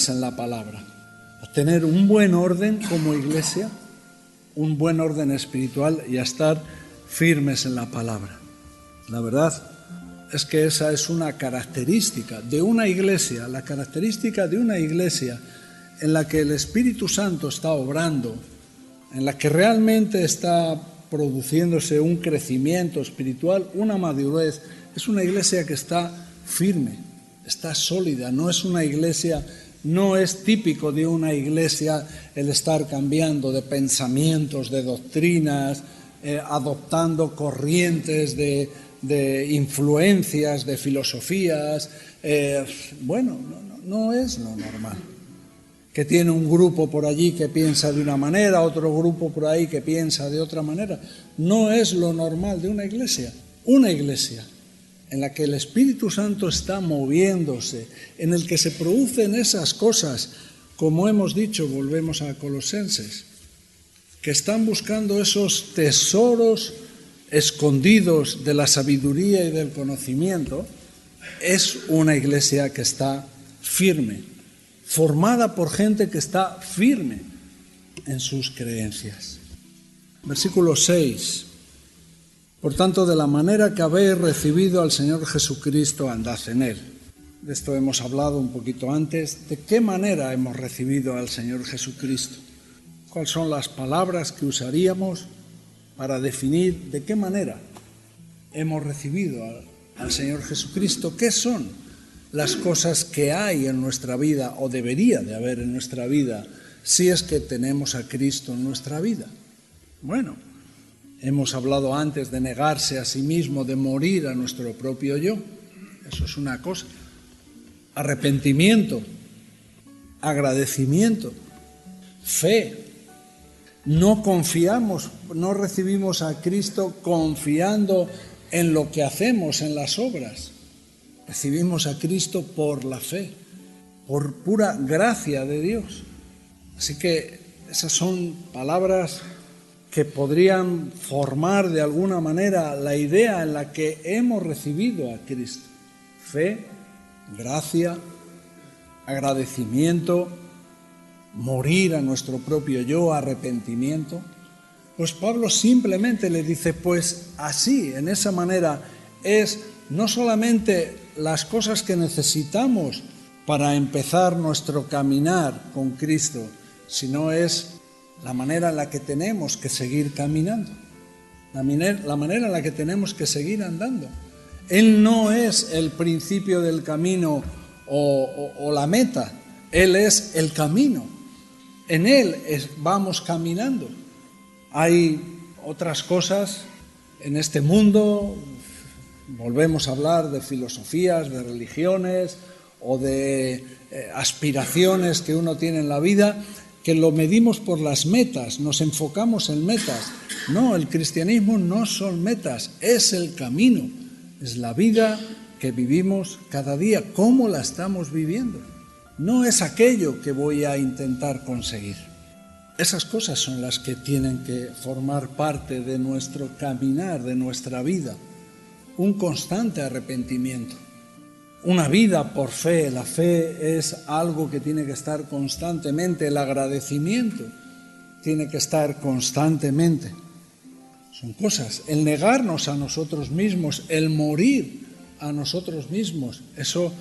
en la palabra, a tener un buen orden como iglesia, un buen orden espiritual y a estar firmes en la palabra. La verdad es que esa es una característica de una iglesia, la característica de una iglesia en la que el Espíritu Santo está obrando, en la que realmente está produciéndose un crecimiento espiritual, una madurez. Es una iglesia que está firme, está sólida, no es una iglesia No es típico de una iglesia el estar cambiando de pensamientos, de doctrinas, adoptando corrientes de influencias, de filosofías. No es lo normal. Que tiene un grupo por allí que piensa de una manera, otro grupo por ahí que piensa de otra manera. No es lo normal de una iglesia. Una iglesia en la que el Espíritu Santo está moviéndose, en el que se producen esas cosas, como hemos dicho, volvemos a Colosenses, que están buscando esos tesoros escondidos de la sabiduría y del conocimiento, es una iglesia que está firme, formada por gente que está firme en sus creencias. Versículo 6. Por tanto, de la manera que habéis recibido al Señor Jesucristo, andad en Él. De esto hemos hablado un poquito antes. ¿De qué manera hemos recibido al Señor Jesucristo? ¿Cuáles son las palabras que usaríamos para definir de qué manera hemos recibido al Señor Jesucristo? ¿Qué son las cosas que hay en nuestra vida o debería de haber en nuestra vida si es que tenemos a Cristo en nuestra vida? Bueno, hemos hablado antes de negarse a sí mismo, de morir a nuestro propio yo. Eso es una cosa. Arrepentimiento, agradecimiento, fe. No confiamos, no recibimos a Cristo confiando en lo que hacemos, en las obras. Recibimos a Cristo por la fe, por pura gracia de Dios. Así que esas son palabras que podrían formar de alguna manera la idea en la que hemos recibido a Cristo. Fe, gracia, agradecimiento, morir a nuestro propio yo, arrepentimiento. Pues Pablo simplemente le dice, pues así, en esa manera, es no solamente las cosas que necesitamos para empezar nuestro caminar con Cristo, sino es la manera en la que tenemos que seguir caminando, la manera en la que tenemos que seguir andando. Él no es el principio del camino o la meta, Él es el camino. En Él vamos caminando. Hay otras cosas en este mundo, volvemos a hablar de filosofías, de religiones o de aspiraciones que uno tiene en la vida, que lo medimos por las metas, nos enfocamos en metas. No, el cristianismo no son metas, es el camino, es la vida que vivimos cada día, cómo la estamos viviendo. No es aquello que voy a intentar conseguir. Esas cosas son las que tienen que formar parte de nuestro caminar, de nuestra vida. Un constante arrepentimiento. Una vida por fe. La fe es algo que tiene que estar constantemente. El agradecimiento tiene que estar constantemente. Son cosas. El negarnos a nosotros mismos, el morir a nosotros mismos, eso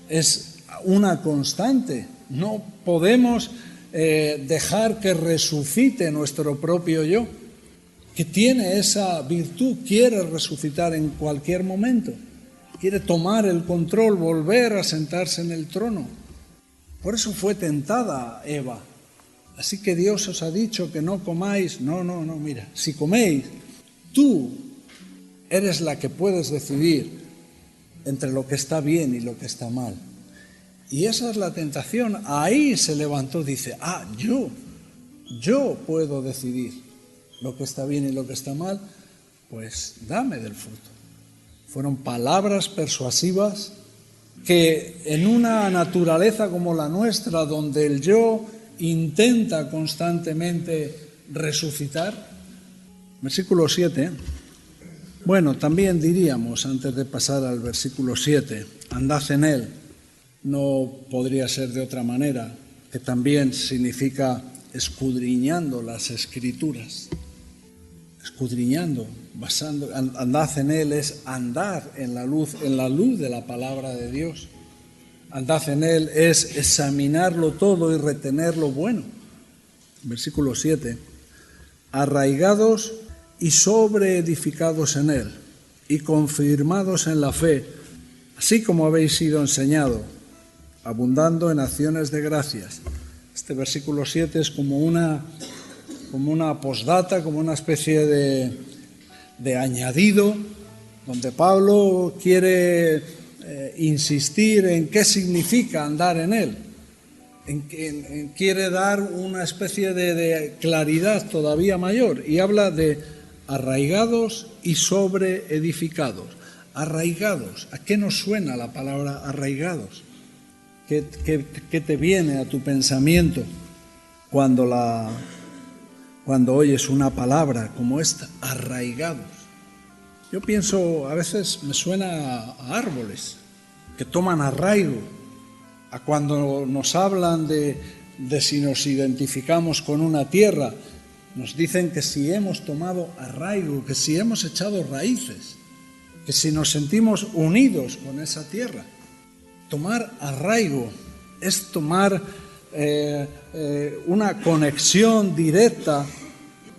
es una constante. No podemos dejar que resucite nuestro propio yo, que tiene esa virtud, quiere resucitar en cualquier momento, quiere tomar el control, volver a sentarse en el trono. Por eso fue tentada Eva. Así que Dios os ha dicho que no comáis. No, mira, si coméis, tú eres la que puedes decidir entre lo que está bien y lo que está mal. Y esa es la tentación. Ahí se levantó, dice, yo puedo decidir lo que está bien y lo que está mal, pues dame del fruto. Fueron palabras persuasivas que en una naturaleza como la nuestra, donde el yo intenta constantemente resucitar. Versículo 7. Bueno, también diríamos, antes de pasar al versículo 7, andad en él. No podría ser de otra manera, que también significa escudriñando las Escrituras. Escudriñando, basando, andad en él es andar en la luz de la palabra de Dios. Andad en él es examinarlo todo y retener lo bueno. Versículo 7. Arraigados y sobreedificados en él y confirmados en la fe, así como habéis sido enseñados, abundando en acciones de gracias. Este versículo 7 es como una postdata, como una especie de añadido, donde Pablo quiere insistir en qué significa andar en él. Quiere dar una especie de claridad todavía mayor, y habla de arraigados y sobreedificados. Arraigados, ¿a qué nos suena la palabra arraigados? ¿Qué te viene a tu pensamiento cuando oyes una palabra como esta? Arraigados. Yo pienso, a veces me suena a árboles que toman arraigo, a cuando nos hablan de si nos identificamos con una tierra, nos dicen que si hemos tomado arraigo, que si hemos echado raíces, que si nos sentimos unidos con esa tierra. Tomar arraigo es tomar una conexión directa,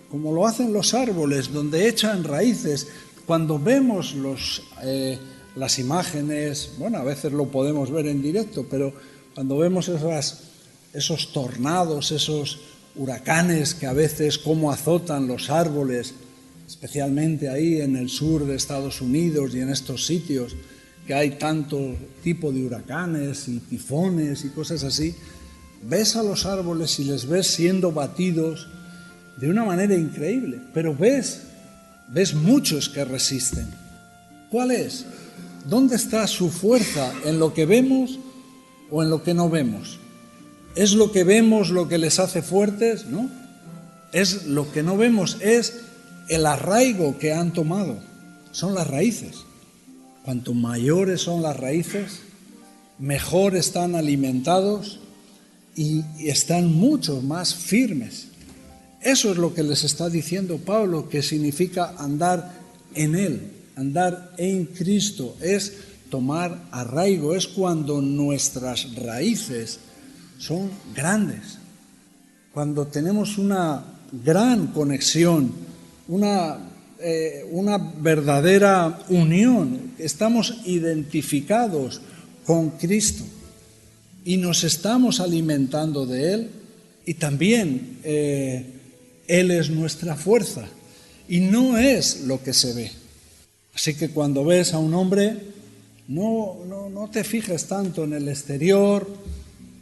como lo hacen los árboles, donde echan raíces. Cuando vemos las imágenes, bueno, a veces lo podemos ver en directo, pero cuando vemos esos tornados, esos huracanes que a veces cómo azotan los árboles, especialmente ahí en el sur de Estados Unidos y en estos sitios que hay tanto tipo de huracanes y tifones y cosas así, ves a los árboles y les ves siendo batidos de una manera increíble, pero ves muchos que resisten. ¿Cuál es? ¿Dónde está su fuerza? ¿En lo que vemos o en lo que no vemos? ¿Es lo que vemos lo que les hace fuertes? ¿No? Es lo que no vemos, es el arraigo que han tomado. Son las raíces. Cuanto mayores son las raíces, mejor están alimentados y están mucho más firmes. Eso es lo que les está diciendo Pablo, que significa andar en Él, andar en Cristo. Es tomar arraigo, es cuando nuestras raíces son grandes, cuando tenemos una gran conexión, una verdadera unión, estamos identificados con Cristo y nos estamos alimentando de Él, y también Él es nuestra fuerza y no es lo que se ve. Así que cuando ves a un hombre, no te fijes tanto en el exterior,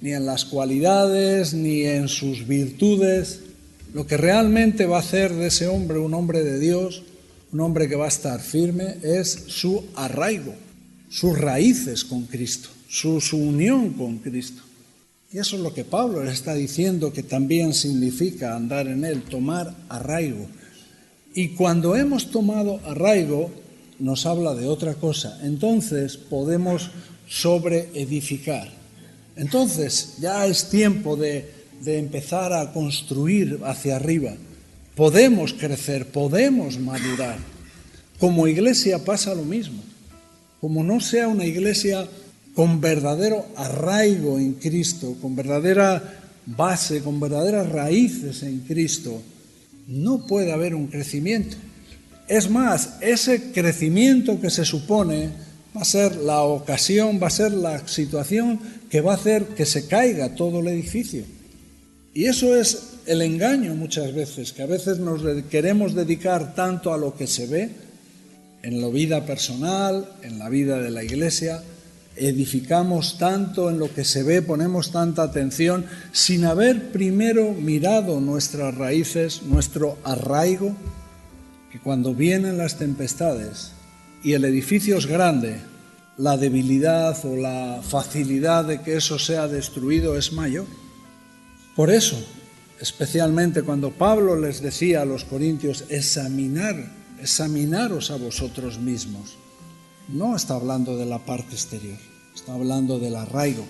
ni en las cualidades, ni en sus virtudes. Lo que realmente va a hacer de ese hombre un hombre de Dios, un hombre que va a estar firme, es su arraigo, sus raíces con Cristo, su unión con Cristo. Y eso es lo que Pablo le está diciendo, que también significa andar en Él, tomar arraigo. Y cuando hemos tomado arraigo, nos habla de otra cosa. Entonces podemos sobreedificar. Entonces ya es tiempo de empezar a construir hacia arriba. Podemos crecer, podemos madurar. Como iglesia pasa lo mismo. Como no sea una iglesia con verdadero arraigo en Cristo, con verdadera base, con verdaderas raíces en Cristo, no puede haber un crecimiento. Es más, ese crecimiento que se supone va a ser la ocasión, va a ser la situación que va a hacer que se caiga todo el edificio. Y eso es el engaño muchas veces, que a veces nos queremos dedicar tanto a lo que se ve, en la vida personal, en la vida de la iglesia, edificamos tanto en lo que se ve, ponemos tanta atención, sin haber primero mirado nuestras raíces, nuestro arraigo, que cuando vienen las tempestades y el edificio es grande, la debilidad o la facilidad de que eso sea destruido es mayor. Por eso, especialmente cuando Pablo les decía a los corintios, examinaros a vosotros mismos, no está hablando de la parte exterior, está hablando del arraigo,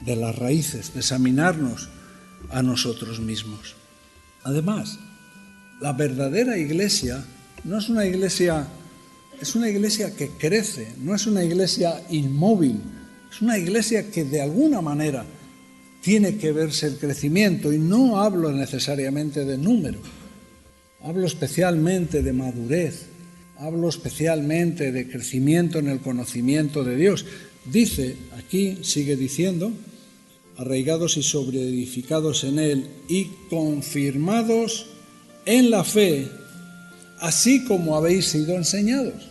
de las raíces, de examinarnos a nosotros mismos. Además, la verdadera iglesia no es una iglesia, es una iglesia que crece, no es una iglesia inmóvil, es una iglesia que de alguna manera tiene que verse el crecimiento, y no hablo necesariamente de número, hablo especialmente de madurez, hablo especialmente de crecimiento en el conocimiento de Dios. Dice, aquí sigue diciendo, arraigados y sobreedificados en él y confirmados en la fe, así como habéis sido enseñados.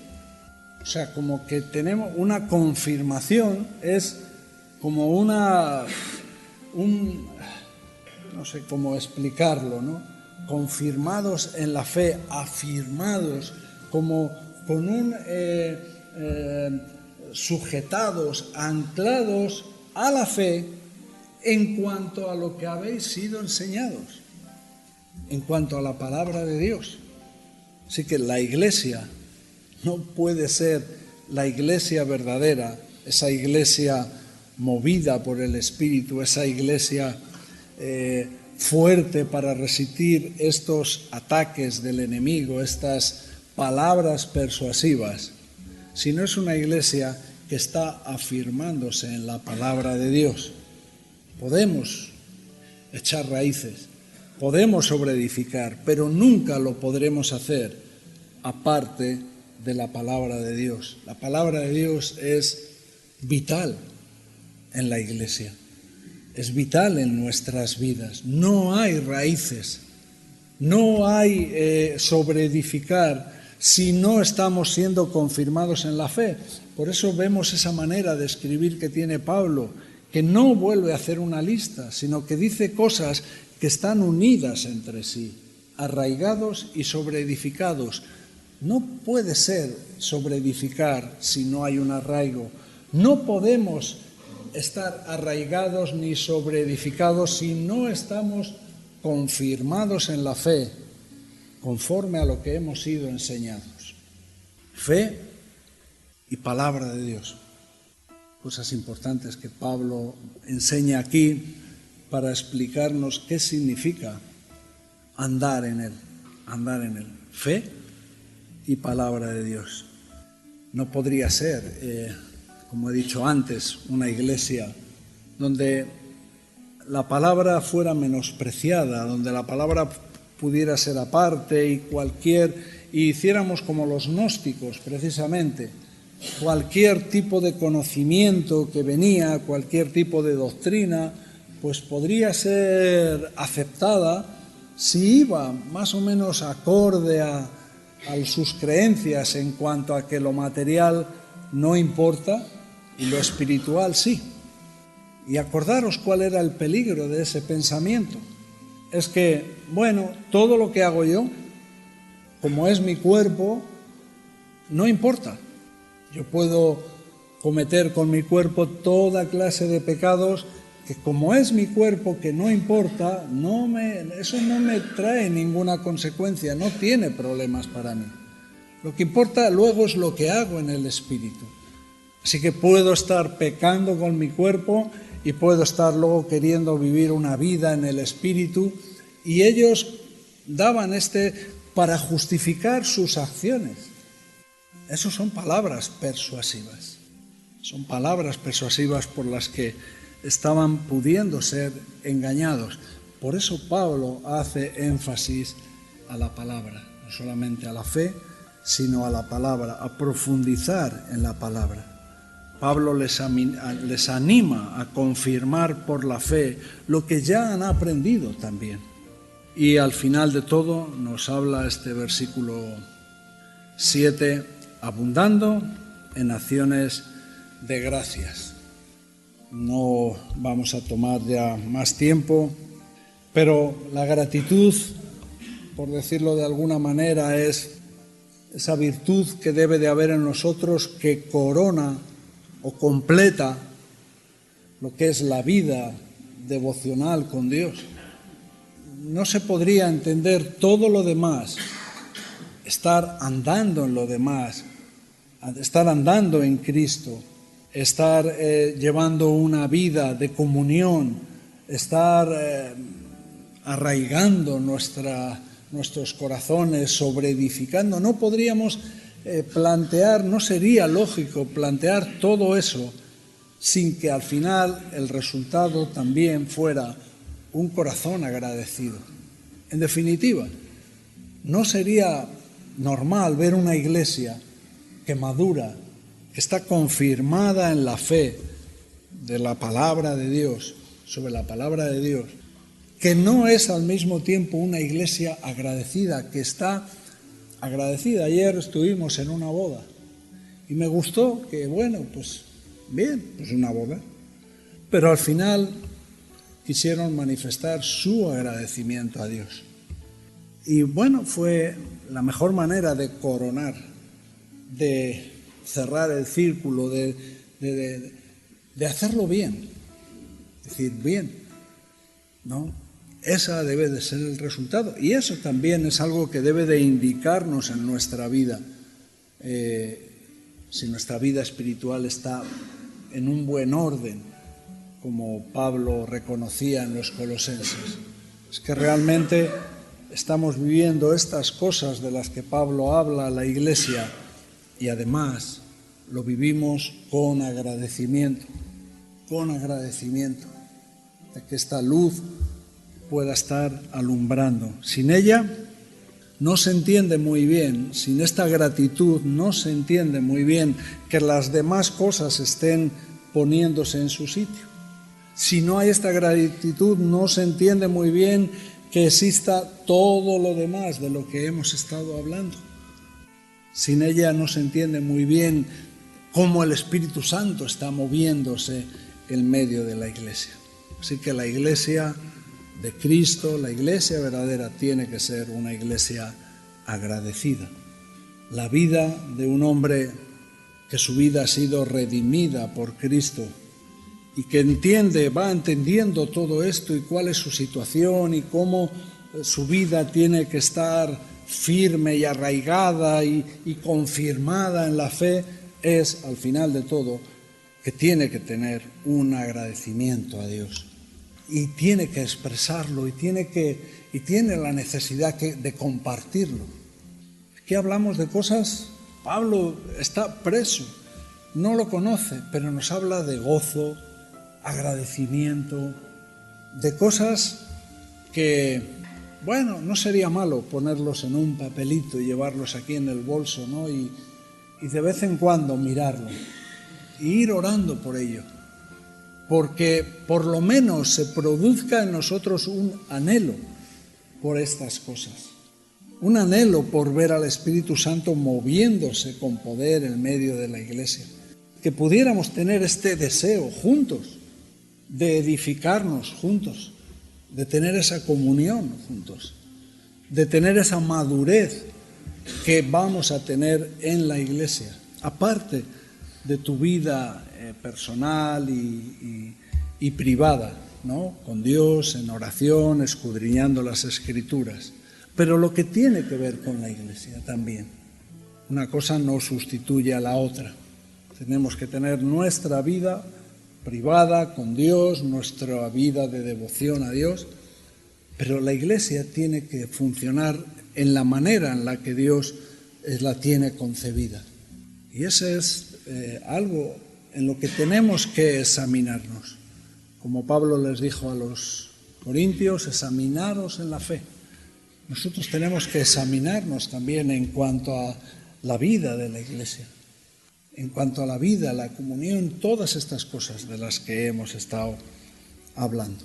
O sea, como que tenemos una confirmación, es como no sé cómo explicarlo, ¿no? Confirmados en la fe, afirmados, como con un sujetados, anclados a la fe en cuanto a lo que habéis sido enseñados, en cuanto a la palabra de Dios. Así que la Iglesia no puede ser la Iglesia verdadera, esa Iglesia movida por el Espíritu, esa Iglesia fuerte para resistir estos ataques del enemigo, estas palabras persuasivas, sino es una Iglesia que está afirmándose en la palabra de Dios. Podemos echar raíces, podemos sobreedificar, pero nunca lo podremos hacer aparte de la palabra de Dios. La palabra de Dios es vital en la Iglesia, es vital en nuestras vidas. No hay raíces, no hay sobreedificar si no estamos siendo confirmados en la fe. Por eso vemos esa manera de escribir que tiene Pablo, que no vuelve a hacer una lista, sino que dice cosas que están unidas entre sí, arraigados y sobreedificados. No puede ser sobreedificar si no hay un arraigo. No podemos estar arraigados ni sobreedificados si no estamos confirmados en la fe, conforme a lo que hemos sido enseñados. Fe y palabra de Dios. Cosas importantes que Pablo enseña aquí para explicarnos qué significa andar en él. Andar en él. Fe y palabra de Dios. No podría ser, como he dicho antes, una iglesia donde la palabra fuera menospreciada, donde la palabra pudiera ser aparte y hiciéramos como los gnósticos, precisamente. Cualquier tipo de conocimiento que venía, cualquier tipo de doctrina, pues podría ser aceptada si iba más o menos acorde a sus creencias en cuanto a que lo material no importa y lo espiritual sí. Y acordaros cuál era el peligro de ese pensamiento. Es que, bueno, todo lo que hago yo, como es mi cuerpo, no importa. Yo puedo cometer con mi cuerpo toda clase de pecados que como es mi cuerpo, que no importa, eso no me trae ninguna consecuencia, no tiene problemas para mí. Lo que importa luego es lo que hago en el espíritu. Así que puedo estar pecando con mi cuerpo y puedo estar luego queriendo vivir una vida en el espíritu, y ellos daban para justificar sus acciones. Esas son palabras persuasivas. Son palabras persuasivas por las que estaban pudiendo ser engañados. Por eso Pablo hace énfasis a la palabra, no solamente a la fe, sino a la palabra, a profundizar en la palabra. Pablo les anima a confirmar por la fe lo que ya han aprendido también. Y al final de todo nos habla este versículo 7, abundando en acciones de gracias. No vamos a tomar ya más tiempo, pero la gratitud, por decirlo de alguna manera, es esa virtud que debe de haber en nosotros que corona o completa lo que es la vida devocional con Dios. No se podría entender todo lo demás, estar andando en lo demás, estar andando en Cristo, estar llevando una vida de comunión, estar arraigando nuestros corazones, sobreedificando. No podríamos no sería lógico plantear todo eso sin que al final el resultado también fuera un corazón agradecido. En definitiva, no sería normal ver una iglesia que madura, que está confirmada en la fe de la palabra de Dios, sobre la palabra de Dios, que no es al mismo tiempo una iglesia agradecida, que está agradecida. Ayer estuvimos en una boda y me gustó que, pues una boda, pero al final quisieron manifestar su agradecimiento a Dios. Y fue la mejor manera de coronar, de cerrar el círculo, de hacerlo bien, decir bien, ¿no? Esa debe de ser el resultado, y eso también es algo que debe de indicarnos en nuestra vida, si nuestra vida espiritual está en un buen orden, como Pablo reconocía en los Colosenses. Es que realmente estamos viviendo estas cosas de las que Pablo habla a la Iglesia, y además lo vivimos con agradecimiento, de que esta luz pueda estar alumbrando. Sin ella no se entiende muy bien, sin esta gratitud no se entiende muy bien que las demás cosas estén poniéndose en su sitio. Si no hay esta gratitud no se entiende muy bien que exista todo lo demás de lo que hemos estado hablando. Sin ella no se entiende muy bien cómo el Espíritu Santo está moviéndose en medio de la Iglesia. Así que la Iglesia de Cristo, la Iglesia verdadera, tiene que ser una Iglesia agradecida. La vida de un hombre que su vida ha sido redimida por Cristo y que va entendiendo todo esto y cuál es su situación y cómo su vida tiene que estar firme y arraigada y confirmada en la fe, es al final de todo que tiene que tener un agradecimiento a Dios y tiene que expresarlo y tiene la necesidad de compartirlo. Aquí hablamos de cosas, Pablo está preso, no lo conoce, pero nos habla de gozo, agradecimiento, de cosas que, no sería malo ponerlos en un papelito y llevarlos aquí en el bolso, ¿no? Y de vez en cuando mirarlo e ir orando por ello, porque por lo menos se produzca en nosotros un anhelo por estas cosas, un anhelo por ver al Espíritu Santo moviéndose con poder en medio de la Iglesia, que pudiéramos tener este deseo juntos, de edificarnos juntos, de tener esa comunión juntos, de tener esa madurez que vamos a tener en la Iglesia, aparte de tu vida personal y privada, ¿no? Con Dios, en oración, escudriñando las Escrituras, pero lo que tiene que ver con la Iglesia también. Una cosa no sustituye a la otra. Tenemos que tener nuestra vida privada con Dios, nuestra vida de devoción a Dios, pero la Iglesia tiene que funcionar en la manera en la que Dios la tiene concebida. Y ese es algo en lo que tenemos que examinarnos. Como Pablo les dijo a los corintios, examinaros en la fe. Nosotros tenemos que examinarnos también en cuanto a la vida de la Iglesia, en cuanto a la vida, la comunión, todas estas cosas de las que hemos estado hablando.